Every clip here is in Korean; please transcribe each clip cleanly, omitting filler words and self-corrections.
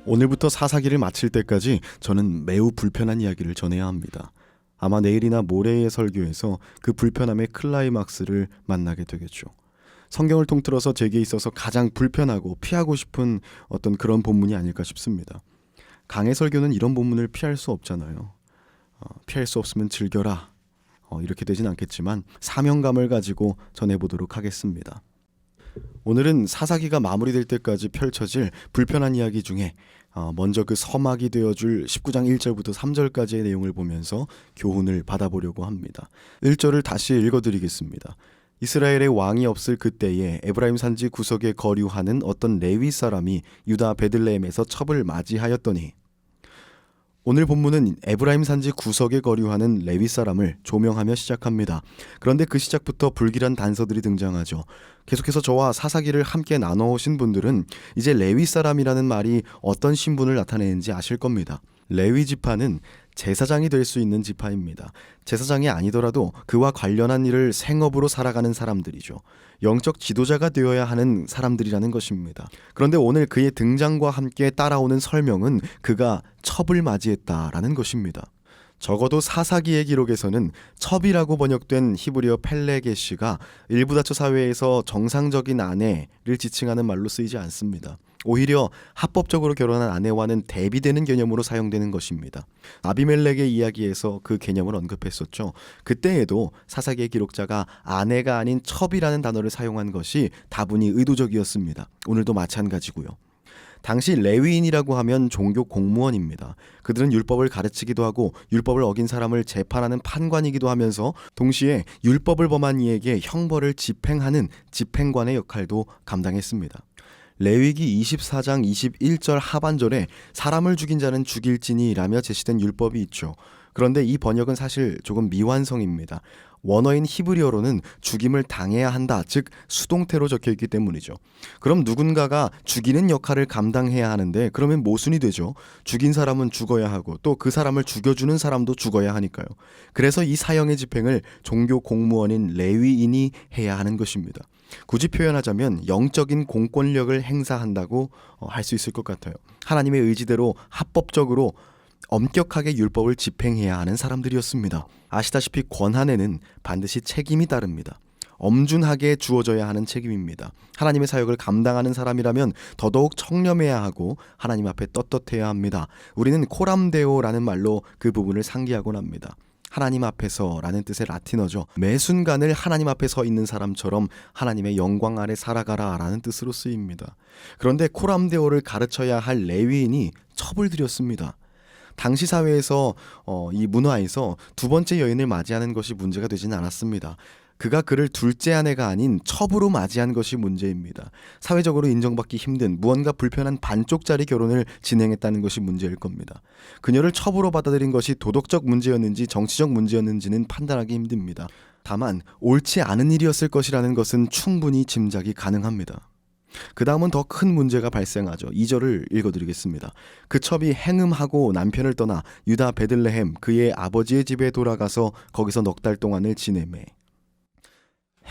오늘부터 사사기를 마칠 때까지 저는 매우 불편한 이야기를 전해야 합니다. 아마 내일이나 모레의 설교에서 그 불편함의 클라이막스를 만나게 되겠죠. 성경을 통틀어서 제게 있어서 가장 불편하고 피하고 싶은 어떤 그런 본문이 아닐까 싶습니다. 강해 설교는 이런 본문을 피할 수 없잖아요. 피할 수 없으면 즐겨라. 이렇게 되진 않겠지만 사명감을 가지고 전해보도록 하겠습니다. 오늘은 사사기가 마무리될 때까지 펼쳐질 불편한 이야기 중에 먼저 그 서막이 되어줄 19장 1절부터 3절까지의 내용을 보면서 교훈을 받아보려고 합니다. 1절을 다시 읽어드리겠습니다. 이스라엘의 왕이 없을 그때에 에브라임 산지 구석에 거류하는 어떤 레위 사람이 유다 베들레헴에서 첩을 맞이하였더니. 오늘 본문은 에브라임 산지 구석에 거류하는 레위 사람을 조명하며 시작합니다. 그런데 그 시작부터 불길한 단서들이 등장하죠. 계속해서 저와 사사기를 함께 나눠오신 분들은 이제 레위 사람이라는 말이 어떤 신분을 나타내는지 아실 겁니다. 레위 지파는 제사장이 될 수 있는 지파입니다. 제사장이 아니더라도 그와 관련한 일을 생업으로 살아가는 사람들이죠. 영적 지도자가 되어야 하는 사람들이라는 것입니다. 그런데 오늘 그의 등장과 함께 따라오는 설명은 그가 첩을 맞이했다라는 것입니다. 적어도 사사기의 기록에서는 첩이라고 번역된 히브리어 펠레게시가 일부 다처 사회에서 정상적인 아내를 지칭하는 말로 쓰이지 않습니다. 오히려 합법적으로 결혼한 아내와는 대비되는 개념으로 사용되는 것입니다. 아비멜렉의 이야기에서 그 개념을 언급했었죠. 그때에도 사사기의 기록자가 아내가 아닌 첩이라는 단어를 사용한 것이 다분히 의도적이었습니다. 오늘도 마찬가지고요. 당시 레위인이라고 하면 종교 공무원입니다. 그들은 율법을 가르치기도 하고 율법을 어긴 사람을 재판하는 판관이기도 하면서 동시에 율법을 범한 이에게 형벌을 집행하는 집행관의 역할도 감당했습니다. 레위기 24장 21절 하반절에 사람을 죽인 자는 죽일지니 라며 제시된 율법이 있죠. 그런데 이 번역은 사실 조금 미완성입니다. 원어인 히브리어로는 죽임을 당해야 한다, 즉 수동태로 적혀있기 때문이죠. 그럼 누군가가 죽이는 역할을 감당해야 하는데 그러면 모순이 되죠. 죽인 사람은 죽어야 하고 또 그 사람을 죽여주는 사람도 죽어야 하니까요. 그래서 이 사형의 집행을 종교 공무원인 레위인이 해야 하는 것입니다. 굳이 표현하자면 영적인 공권력을 행사한다고 할 수 있을 것 같아요. 하나님의 의지대로 합법적으로 엄격하게 율법을 집행해야 하는 사람들이었습니다. 아시다시피 권한에는 반드시 책임이 따릅니다. 엄중하게 주어져야 하는 책임입니다. 하나님의 사역을 감당하는 사람이라면 더더욱 청렴해야 하고 하나님 앞에 떳떳해야 합니다. 우리는 코람데오라는 말로 그 부분을 상기하곤 합니다. 하나님 앞에서 라는 뜻의 라틴어죠. 매 순간을 하나님 앞에 서 있는 사람처럼 하나님의 영광 아래 살아가라 라는 뜻으로 쓰입니다. 그런데 코람데오를 가르쳐야 할 레위인이 첩을 들였습니다. 당시 사회에서 이 문화에서 두 번째 여인을 맞이하는 것이 문제가 되지는 않았습니다. 그가 그를 둘째 아내가 아닌 첩으로 맞이한 것이 문제입니다. 사회적으로 인정받기 힘든 무언가 불편한 반쪽짜리 결혼을 진행했다는 것이 문제일 겁니다. 그녀를 첩으로 받아들인 것이 도덕적 문제였는지 정치적 문제였는지는 판단하기 힘듭니다. 다만 옳지 않은 일이었을 것이라는 것은 충분히 짐작이 가능합니다. 그 다음은 더 큰 문제가 발생하죠. 2절을 읽어드리겠습니다. 그 첩이 행음하고 남편을 떠나 유다 베들레헴 그의 아버지의 집에 돌아가서 거기서 넉 달 동안을 지내매.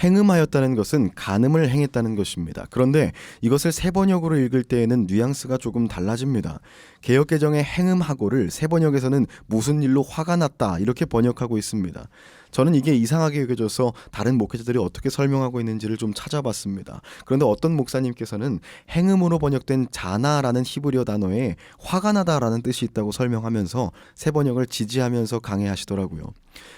행음하였다는 것은 간음을 행했다는 것입니다. 그런데 이것을 세번역으로 읽을 때에는 뉘앙스가 조금 달라집니다. 개역개정의 행음하고를 세번역에서는 무슨 일로 화가 났다 이렇게 번역하고 있습니다. 저는 이게 이상하게 여겨져서 다른 목회자들이 어떻게 설명하고 있는지를 좀 찾아봤습니다. 그런데 어떤 목사님께서는 행음으로 번역된 자나라는 히브리어 단어에 화가 나다라는 뜻이 있다고 설명하면서 세번역을 지지하면서 강해하시더라고요.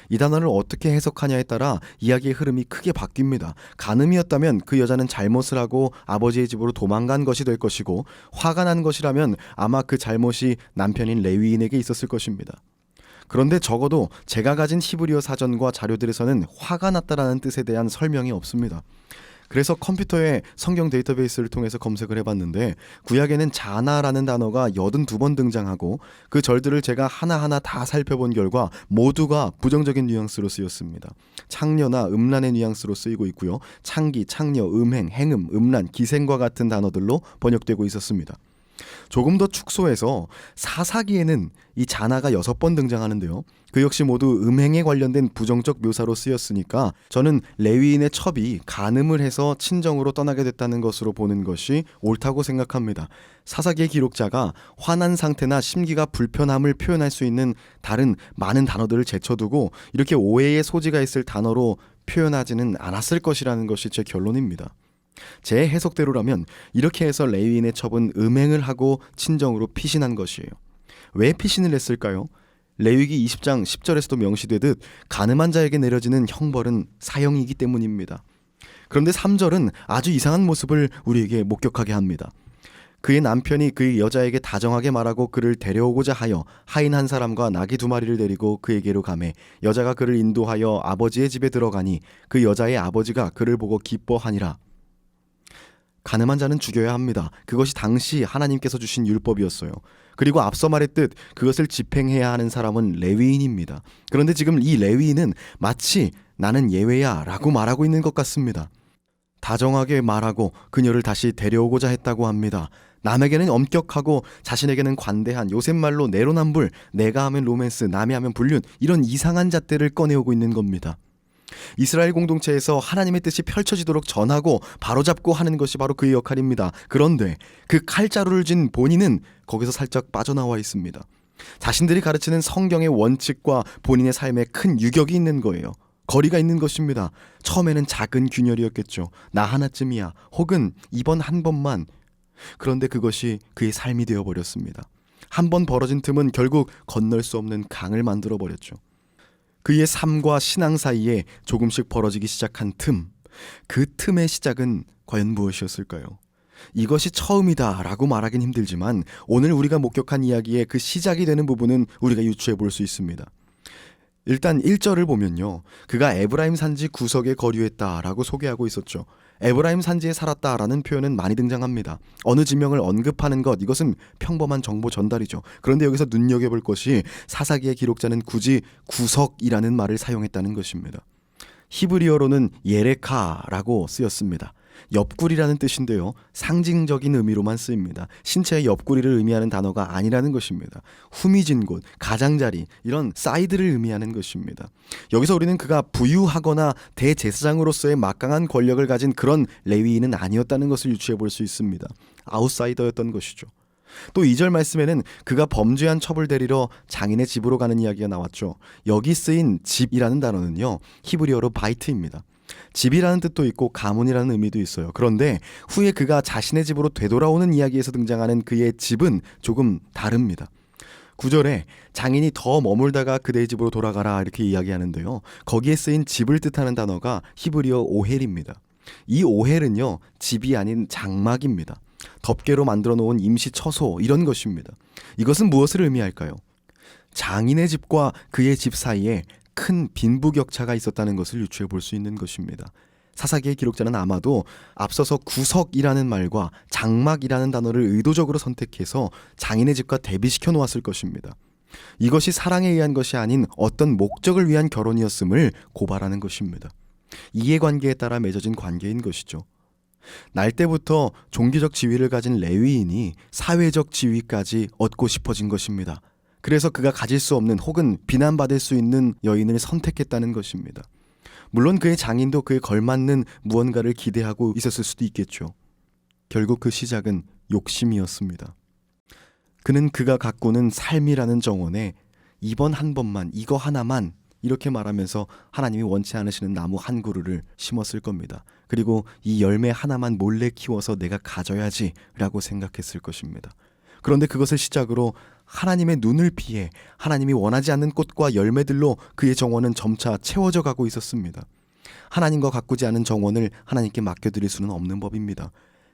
이 단어를 어떻게 해석하냐에 따라 이야기의 흐름이 크게 바뀝니다. 간음이었다면 그 여자는 잘못을 하고 아버지의 집으로 도망간 것이 될 것이고, 화가 난 것이라면 아마 그 잘못이 남편인 레위인에게 있었을 것입니다. 그런데 적어도 제가 가진 히브리어 사전과 자료들에서는 화가 났다라는 뜻에 대한 설명이 없습니다. 그래서 컴퓨터에 성경 데이터베이스를 통해서 검색을 해봤는데 구약에는 자나라는 단어가 82번 등장하고 그 절들을 제가 하나하나 다 살펴본 결과 모두가 부정적인 뉘앙스로 쓰였습니다. 창녀나 음란의 뉘앙스로 쓰이고 있고요. 창기, 창녀, 음행, 행음, 음란, 기생과 같은 단어들로 번역되고 있었습니다. 조금 더 축소해서 사사기에는 이 자나가 6번 등장하는데요. 그 역시 모두 음행에 관련된 부정적 묘사로 쓰였으니까 저는 레위인의 첩이 간음을 해서 친정으로 떠나게 됐다는 것으로 보는 것이 옳다고 생각합니다. 사사기의 기록자가 화난 상태나 심기가 불편함을 표현할 수 있는 다른 많은 단어들을 제쳐두고 이렇게 오해의 소지가 있을 단어로 표현하지는 않았을 것이라는 것이 제 결론입니다. 제 해석대로라면 이렇게 해서 레위인의 첩은 음행을 하고 친정으로 피신한 것이에요. 왜 피신을 했을까요? 레위기 20장 10절에서도 명시되듯 간음한 자에게 내려지는 형벌은 사형이기 때문입니다. 그런데 3절은 아주 이상한 모습을 우리에게 목격하게 합니다. 그의 남편이 그 여자에게 다정하게 말하고 그를 데려오고자 하여 하인 한 사람과 나귀 2마리를 데리고 그에게로 가매 여자가 그를 인도하여 아버지의 집에 들어가니 그 여자의 아버지가 그를 보고 기뻐하니라. 간음한 자는 죽여야 합니다. 그것이 당시 하나님께서 주신 율법이었어요. 그리고 앞서 말했듯 그것을 집행해야 하는 사람은 레위인입니다. 그런데 지금 이 레위인은 마치 나는 예외야 라고 말하고 있는 것 같습니다. 다정하게 말하고 그녀를 다시 데려오고자 했다고 합니다. 남에게는 엄격하고 자신에게는 관대한, 요새 말로 내로남불, 내가 하면 로맨스, 남이 하면 불륜, 이런 이상한 잣대를 꺼내오고 있는 겁니다. 이스라엘 공동체에서 하나님의 뜻이 펼쳐지도록 전하고 바로잡고 하는 것이 바로 그의 역할입니다. 그런데 그 칼자루를 쥔 본인은 거기서 살짝 빠져나와 있습니다. 자신들이 가르치는 성경의 원칙과 본인의 삶에 큰 유격이 있는 거예요. 거리가 있는 것입니다. 처음에는 작은 균열이었겠죠. 나 하나쯤이야. 혹은 이번 한 번만. 그런데 그것이 그의 삶이 되어버렸습니다. 한 번 벌어진 틈은 결국 건널 수 없는 강을 만들어버렸죠. 그의 삶과 신앙 사이에 조금씩 벌어지기 시작한 틈, 그 틈의 시작은 과연 무엇이었을까요? 이것이 처음이다 라고 말하긴 힘들지만 오늘 우리가 목격한 이야기의 그 시작이 되는 부분은 우리가 유추해 볼 수 있습니다. 일단 1절을 보면요, 그가 에브라임 산지 구석에 거류했다 라고 소개하고 있었죠. 에브라임 산지에 살았다라는 표현은 많이 등장합니다. 어느 지명을 언급하는 것, 이것은 평범한 정보 전달이죠. 그런데 여기서 눈여겨볼 것이 사사기의 기록자는 굳이 구석이라는 말을 사용했다는 것입니다. 히브리어로는 예레카라고 쓰였습니다. 옆구리라는 뜻인데요, 상징적인 의미로만 쓰입니다. 신체의 옆구리를 의미하는 단어가 아니라는 것입니다. 후미진 곳, 가장자리, 이런 사이드를 의미하는 것입니다. 여기서 우리는 그가 부유하거나 대제사장으로서의 막강한 권력을 가진 그런 레위인은 아니었다는 것을 유추해 볼 수 있습니다. 아웃사이더였던 것이죠. 또 2절 말씀에는 그가 범죄한 첩을 데리러 장인의 집으로 가는 이야기가 나왔죠. 여기 쓰인 집이라는 단어는요, 히브리어로 바이트입니다. 집이라는 뜻도 있고 가문이라는 의미도 있어요. 그런데 후에 그가 자신의 집으로 되돌아오는 이야기에서 등장하는 그의 집은 조금 다릅니다. 9절에 장인이 더 머물다가 그대의 집으로 돌아가라 이렇게 이야기하는데요, 거기에 쓰인 집을 뜻하는 단어가 히브리어 오헬입니다. 이 오헬은요, 집이 아닌 장막입니다. 덮개로 만들어 놓은 임시 처소, 이런 것입니다. 이것은 무엇을 의미할까요? 장인의 집과 그의 집 사이에 큰 빈부격차가 있었다는 것을 유추해 볼 수 있는 것입니다. 사사기의 기록자는 아마도 앞서서 구석이라는 말과 장막이라는 단어를 의도적으로 선택해서 장인의 집과 대비시켜 놓았을 것입니다. 이것이 사랑에 의한 것이 아닌 어떤 목적을 위한 결혼이었음을 고발하는 것입니다. 이해관계에 따라 맺어진 관계인 것이죠. 날 때부터 종교적 지위를 가진 레위인이 사회적 지위까지 얻고 싶어진 것입니다. 그래서 그가 가질 수 없는 혹은 비난받을 수 있는 여인을 선택했다는 것입니다. 물론 그의 장인도 그에 걸맞는 무언가를 기대하고 있었을 수도 있겠죠. 결국 그 시작은 욕심이었습니다. 그는 그가 가꾸는 삶이라는 정원에 이번 한 번만, 이거 하나만, 이렇게 말하면서 하나님이 원치 않으시는 나무 한 그루를 심었을 겁니다. 그리고 이 열매 하나만 몰래 키워서 내가 가져야지 라고 생각했을 것입니다. 그런데 그것을 시작으로 하나님의 눈을 피해 하나님이 원하지 않는 꽃과 열매들로 그의 정원은 점차 채워져 가고 있었습니다. 하나님과 가꾸지 않은 정원을 하나님께 맡겨드릴 수는 없는 법입니다.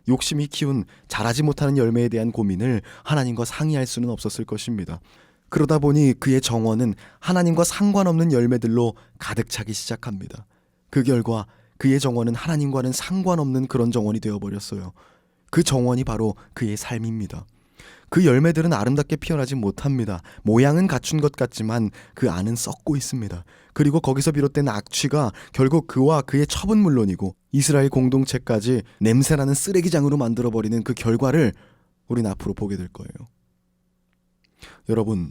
욕심이 키운 자라지 못하는 열매에 대한 고민을 하나님과 상의할 수는 없었을 것입니다. 그러다 보니 그의 정원은 하나님과 상관없는 열매들로 가득 차기 시작합니다. 그 결과 그의 정원은 하나님과는 상관없는 그런 정원이 되어버렸어요. 그 정원이 바로 그의 삶입니다. 그 열매들은 아름답게 피어나지 못합니다. 모양은 갖춘 것 같지만 그 안은 썩고 있습니다. 그리고 거기서 비롯된 악취가 결국 그와 그의 첩은 물론이고 이스라엘 공동체까지 냄새나는 쓰레기장으로 만들어버리는 그 결과를 우린 앞으로 보게 될 거예요. 여러분,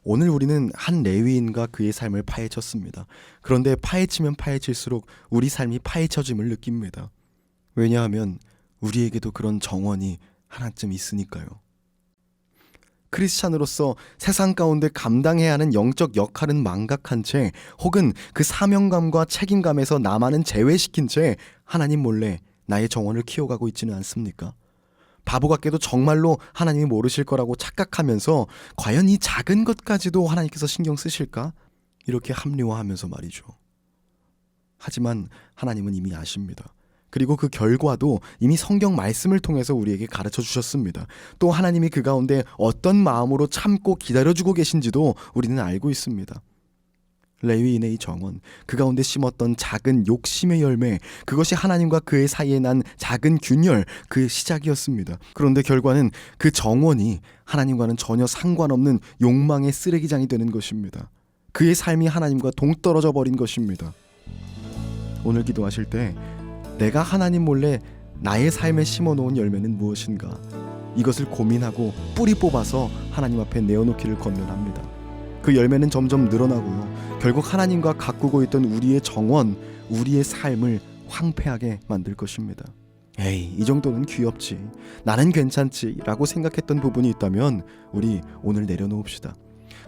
오늘 우리는 한 레위인과 그의 삶을 파헤쳤습니다. 그런데 파헤치면 파헤칠수록 우리 삶이 파헤쳐짐을 느낍니다. 왜냐하면 우리에게도 그런 정원이 하나쯤 있으니까요. 크리스찬으로서 세상 가운데 감당해야 하는 영적 역할은 망각한 채, 혹은 그 사명감과 책임감에서 나만은 제외시킨 채 하나님 몰래 나의 정원을 키워가고 있지는 않습니까? 바보 같게도 정말로 하나님이 모르실 거라고 착각하면서 과연 이 작은 것까지도 하나님께서 신경 쓰실까? 이렇게 합리화하면서 말이죠. 하지만 하나님은 이미 아십니다. 그리고 그 결과도 이미 성경 말씀을 통해서 우리에게 가르쳐 주셨습니다. 또 하나님이 그 가운데 어떤 마음으로 참고 기다려주고 계신지도 우리는 알고 있습니다. 레위인의 이 정원, 그 가운데 심었던 작은 욕심의 열매, 그것이 하나님과 그의 사이에 난 작은 균열, 그 시작이었습니다. 그런데 결과는 그 정원이 하나님과는 전혀 상관없는 욕망의 쓰레기장이 되는 것입니다. 그의 삶이 하나님과 동떨어져 버린 것입니다. 오늘 기도하실 때 내가 하나님 몰래 나의 삶에 심어놓은 열매는 무엇인가? 이것을 고민하고 뿌리 뽑아서 하나님 앞에 내어놓기를 권면합니다. 그 열매는 점점 늘어나고요. 결국 하나님과 가꾸고 있던 우리의 정원, 우리의 삶을 황폐하게 만들 것입니다. 에이, 이 정도는 귀엽지, 나는 괜찮지 라고 생각했던 부분이 있다면 우리 오늘 내려놓읍시다.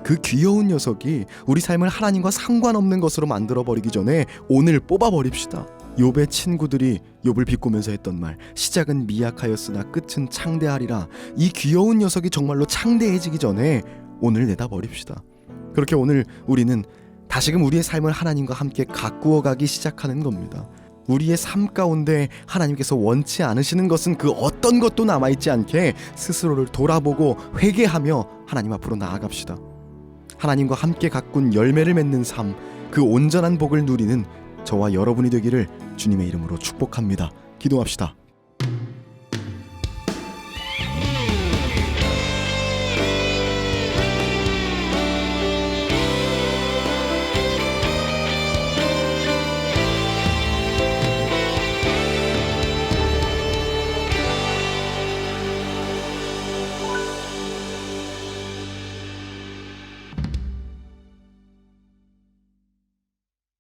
그 귀여운 녀석이 우리 삶을 하나님과 상관없는 것으로 만들어버리기 전에 오늘 뽑아버립시다. 욥의 친구들이 욥을 비꼬면서 했던 말, 시작은 미약하였으나 끝은 창대하리라. 이 귀여운 녀석이 정말로 창대해지기 전에 오늘 내다버립시다. 그렇게 오늘 우리는 다시금 우리의 삶을 하나님과 함께 가꾸어가기 시작하는 겁니다. 우리의 삶 가운데 하나님께서 원치 않으시는 것은 그 어떤 것도 남아있지 않게 스스로를 돌아보고 회개하며 하나님 앞으로 나아갑시다. 하나님과 함께 가꾼 열매를 맺는 삶, 그 온전한 복을 누리는 저와 여러분이 되기를 주님의 이름으로 축복합니다. 기도합시다.